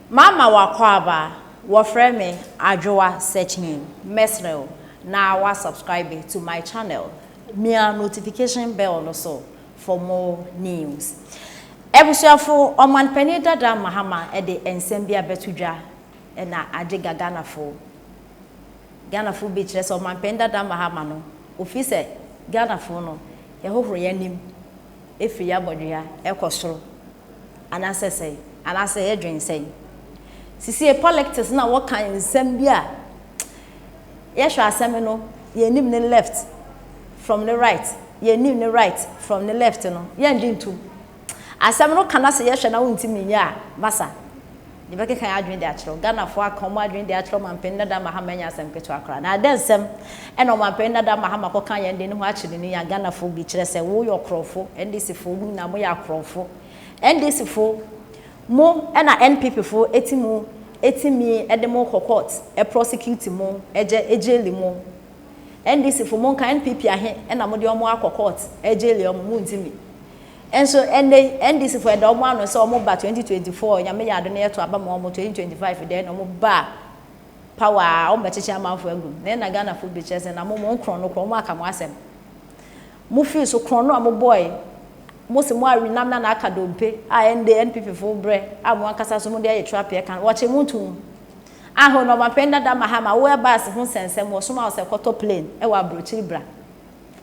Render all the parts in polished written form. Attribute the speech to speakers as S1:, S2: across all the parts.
S1: Mama wakwaba wofre me adwoa searching mesrel na wa subscribe to my channel. Mia notification bell also for more news. Ebusuafo omanpani dada Mahama e de ensembia betudwa e na agega Ganafo be kire so omanpani dada Mahama no ofise Ganafo no ye hohoro yanim efiri abodua ekosoro anasese ye dwensei sisi politics na what kan nsem bia ye hwa asem no ye nim ne left from the right ye nim ne right from the left no ye ndintu asem no kana se ye hwa na wontimi nya basa de beke kan adwen de achro Ganafo akomo adwen de achro manpen da Mahama nya asem keto akra na adensem e no manpen da Mahama ko kan ye de ne ho achire ni ya Ganafo bi kire se wo yo krofo ndc fo hu na mo ya krofo ndc fo mo na NPP fo etimi edemo court e prosecute mo ejeli mo ndc fo mo kan NPP ahe na mo de omo court ejeli omo mo ntimi enso ndc fo da omo ano se omo ba 2024 nyame ya ado na yeto aba mo omo 2025 de na omo ba power omo becheche amafo agum na Ganafo be chese na mo nkron no kro mo aka mo asem mo fi so kron no am boy Most more nam na aka dompe a NPP fo bre a mo akasa so mo de trap e kan wo che muntu aho no mapenda da Mahama wo Airbus ho sensem wo so ma se koto plane e wa brochiri bra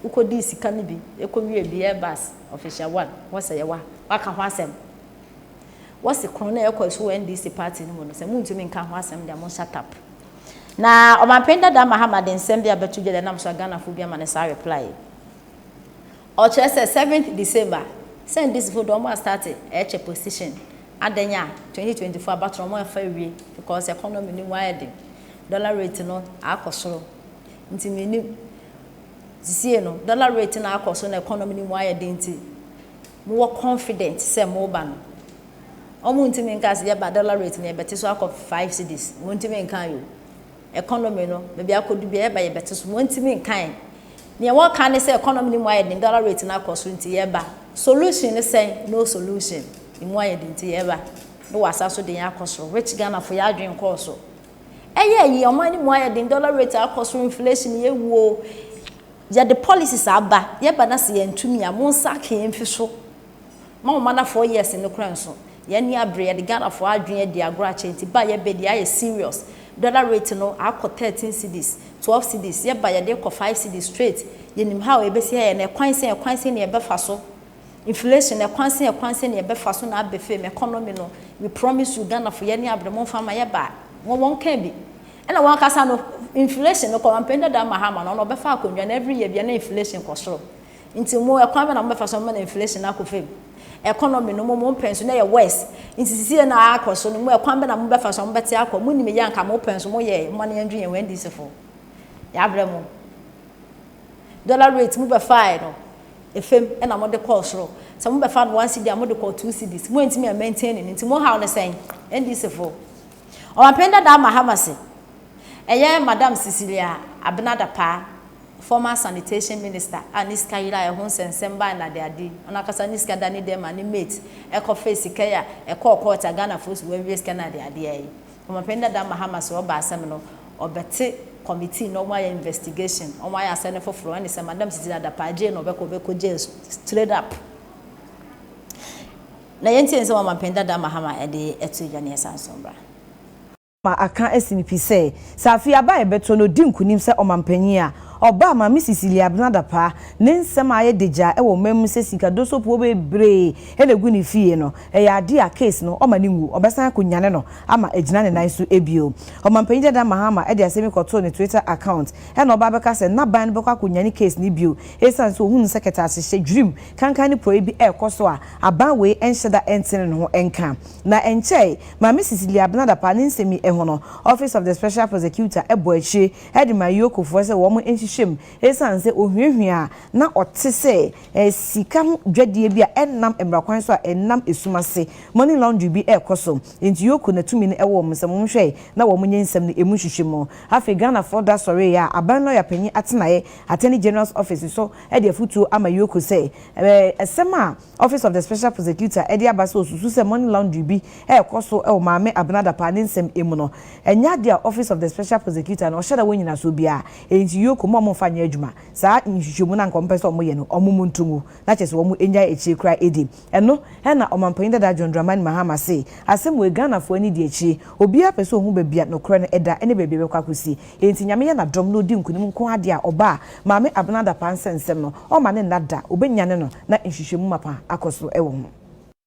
S1: ukodi sika ni bi ekowie bi Airbus official one wo se ye wa aka ho asem wo se kron na ekwaso NDC party ni mo no se muntu mi nka ho asem de mo shut up na o mapenda da Mahama de nsem bia betuje de nam so Ganafo bia ma ne sa reply or just 7th December, send this for Doma started at a position. Adenya 2024 battle more fair because economy ni wide. Dollar rate no akosoro. Nti meni zisie no dollar rate na akosoro na economy ni wide nti. More confident say more ban. Omo nti me nka se ya ba dollar rate na ebete so akọ 5 cedis. Wonti me nka yo. Economy no be bia kodu bia ba ye bete so wonti me nkan. Near what can say economy ni wide in dollar rate na cost into yeba. Solution is saying no solution. In wide into yeba. No was de yakoso. Which Ghana for ya dream course. Eh your money wide in dollar rate cost inflation ye wo. Ya the policies are bad. Yeba na see and to me a monsa came for so. More mana 4 years in the crown so. Yeni abre the Ghana for our dream de agrache buy a bed ya serious. Dollar rate no akọ 13 cedis 12 cedis ye ba ye de 5 cedis straight yenim how e be se ye na kwanse na e be fa so inflation na kwanse na e be fa so na abefe me economy no we promise you Ghana for ye ni abremo fa ma ye ba won kan bi e na won kasa no inflation no ko ampenda da Mahama no be fa akonwa na every year bi na inflation ko soro nti mo e kwan be na mo be fa so na inflation na akofem economy no mo pension na ye west insisi na akoso no mo ekwan be na mo befa so mo beti akọ mo ni me yanka mo pension mo ye mo na ndwen wen dis fo ya bremo dollar rate mo befa no efem e na mo de call soro so mo befa 1 cedi mo de call 2 cedis mo ntimi maintain ni ntimo how na sen ndis fo o apenda da Mahama se eye madam Cecilia Abnada pa former sanitation minister Aniska ira ehun sensemba na de ade ona kasa Aniska dani dem ani mate eko face kaya eko court Ganafo we risk na de ade ai o mapenda da Mahama so ba asem no obete committee no why investigation on why asene foforo ani se madam Cecilia da paje no beko jail straight up na yenti ense o mapenda da Mahama ede etu jane sansombra
S2: ma aka SNP say safi aba ebeto no di nkunim se omampanyi a oba ma Mrs. Cecilia Abnada pa ne nsem aye deja e wo mem se sika dosopo bebre e na gu ni fie no e ya ade a case no o ma ni ngu obesan akonyane no ama ejina ne nan so ebio omampanyi dada Mahama e de asemi koto ne Twitter account e na oba beka se na ban beka akonyane case ni bio esan so hun secretary se dream kankan ni proebi e koso a aban we enhyeda entene no enka na enchei ma Mrs. Cecilia Abnada pa ne nsemi e ho no office of the special prosecutor e boachi e de mayoko fo se wo mo enhye hyehyem esanse ohwehwea na otese sika dwadie bia ennam emrakwan so a ennam esumase money laundry bi ekoso enti yoku na tumi ne ewo msem hwe na wo munye nsem ne emu hyehyem afi Ghana for that sorry ya aban lawyer panyi atenaye Attorney General's office so e de futu ama yoku say esema office of the special prosecutor e de abase osusu say money laundry bi ekoso e o maame abnada pa ne nsem emu no enya dia office of the special prosecutor no sheda wonyina so bia enti yoku mo fanya adwuma saa nhwehwemu na nkompese omo ye no omo ntungu na chese omo enya echi kra edi eno na omampanyin dada John Dramani Mahama say asem we Ghana fo ani di echi obi apese ohun bebia no kra no eda ene bebia be kwakosi enti nyame ye na dom no di nkunim nko ade a oba maame abnada pa nsensem no o ma ne nada obenya no na nhwehwemu mapa akoso ewo ho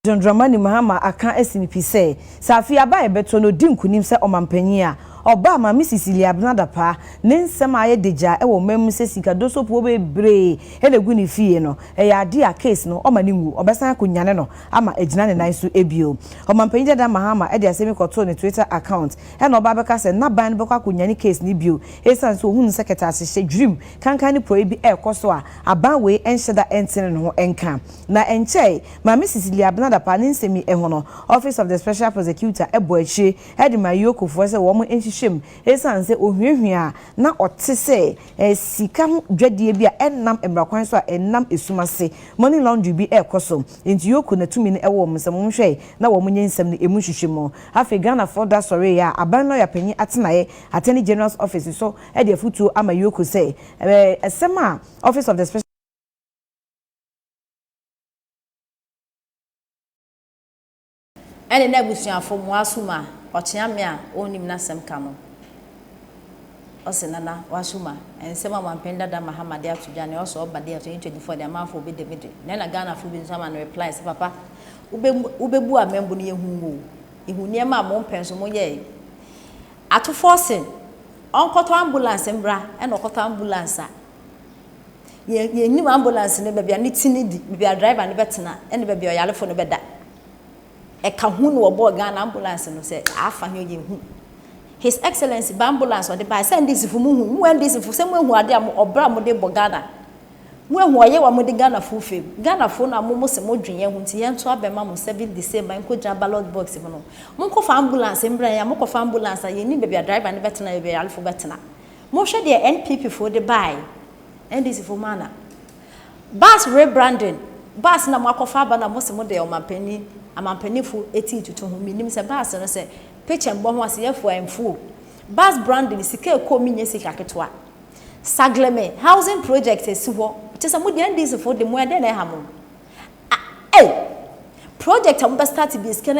S2: John Dramani Mahama aka esinipi say safi aba ebeto no di nkunim se omampanyin a oba ma Mrs. Liabnada pa ne nsem aye deja ewo mem se sika dosopo bebre elegu ni fie no ya ade a case no o ma ne ngu obesan akonyane no ama ejina ne nan so ebio omampanyin dada Mahama e de asemi koto ne Twitter account e no oba beka se na ban bekwa akonyane case ni bio esan so ohun secretary se dream kankan ni proebi ekoso a aban we enhyeda entene no enka na enche ma Mrs. Liabnada pa ne nsemi ehono office of the special prosecutor eboachi e de mayoko fo se wo mo shem esanse ohwehwea na otese sika dwadie bia ennam emrakwan so a ennam esumase money laundry bi ekoso enti yoku na tumi ne ewo msem hwe na wo munye nsem ne emu hyehyem afi Ghana for that sorry ya aban lawyer panyi atenaye Attorney General's office so e de futu ama yoku say esema office of the special
S1: ene na busuafo mu asuma ochiame a onim na sem ka no osenana wasuma ensem amampenda da Mahama de atujane oso obade 2024 de amafo be David na Ghana fo bi nsama no reply se papa ubebu amembu ne yehunwo ihuni ma mo mpenso mo ye ato forcing onkoto ambulance mbra ene okoto ambulance a ye nim ambulance ne bia ne tinidi bia driver ne betena ene bia oyalefo ne beda eka hu no obo Ghana ambulance no say afa he ye hu His Excellency ambulance or the by send this fu mu when this fu sem hu ade am obra mo de bo Ghana mu hu oye wa mo de Ghana fu fem Ghana fu na mo se mo dwen ye hu nti ye nto abema mo 7 December nko ja ballot box mo no mo ko fa ambulance mbra ya mo ko fa ambulance ye ni bebia driver ne betena ye be alfo betena mo hwe de NPP for the buy and this fu mana bus rebranding bus na mo akofa aba na mo se mo de o mampani amampanifu eti tutu hu minim se bus no se picture mbo ho ase yefo amfu bus branding sika ekomi nye sika ketwa sagleme housing project esi ho tese mo de ndis for de mo ede na ha mo project am start bi sika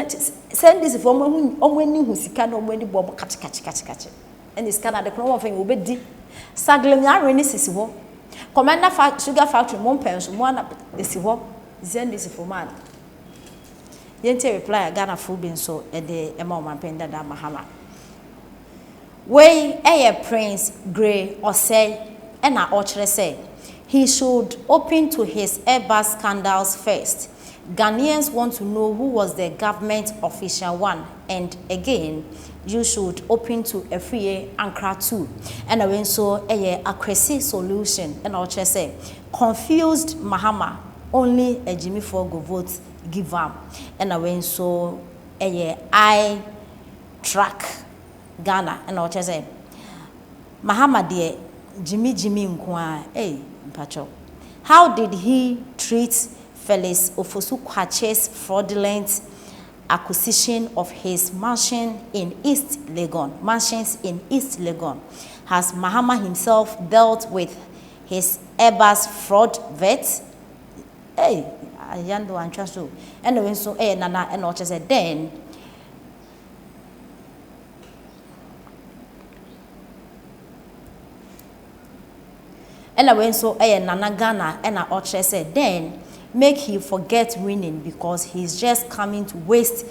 S1: send this for mo onwani hu sika na onwani bo kachi and is Canada ko won fa obedi sagleme are ni sisi ho commander sugar factory mo penso mo na esi ho send this for man yente reply Ghana full bin so e de ema omampenda da Mahama we Prince Gray or say and I say he should open to his Airbus scandals first. Ghanaians want to know who was the government official one, and again you should open to a free Ankara too. And when so a crazy solution and I say confused Mahama only a Jimmy for go vote give up and I went so I track Ghana and I say Mahama de Jimmy nkwa mpacho how did he treat Felix Kwakye's fraudulent acquisition of his mansions in East Legon? Has Mahama himself dealt with his Airbus fraud vet? Yando and Chasu. Anyway, so Nana and Ocha said, then anyway, so Nana Ghana and Ocha said, then make he forget winning because he's just coming to waste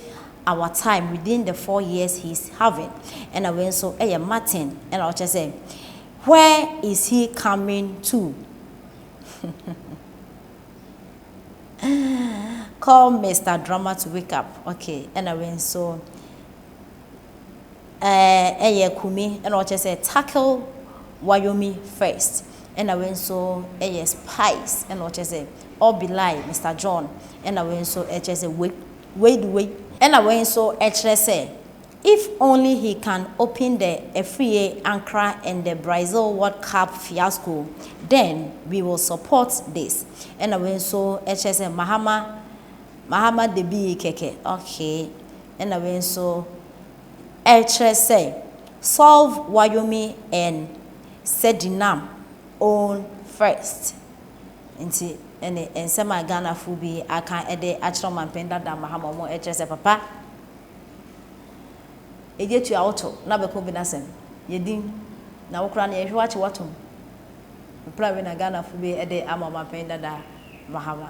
S1: our time within the 4 years he's having. And I went so Martin and Ocha said, where is he coming to? Call Mr. Drama to wake up. Okay, and I went so Kumi and what I said tackle Wyoming first. and I went so spies and what is it all be lie Mr. John and I went so wait and I went so say if only he can open the FA Ankara and the Brazil World Cup fiasco, then we will support this. And I went so say Mahama the AY3KA. Okay. And I went so say solve Wyoming and Sedinam on first. And some Ghana fubi I can ede actual mampenda da Mahama mo say papa. Eje tu auto na be ko bi nasem yedin na wokra na yehwe achi watom plan we na Ghana fubi ede ama mampenda da Mahama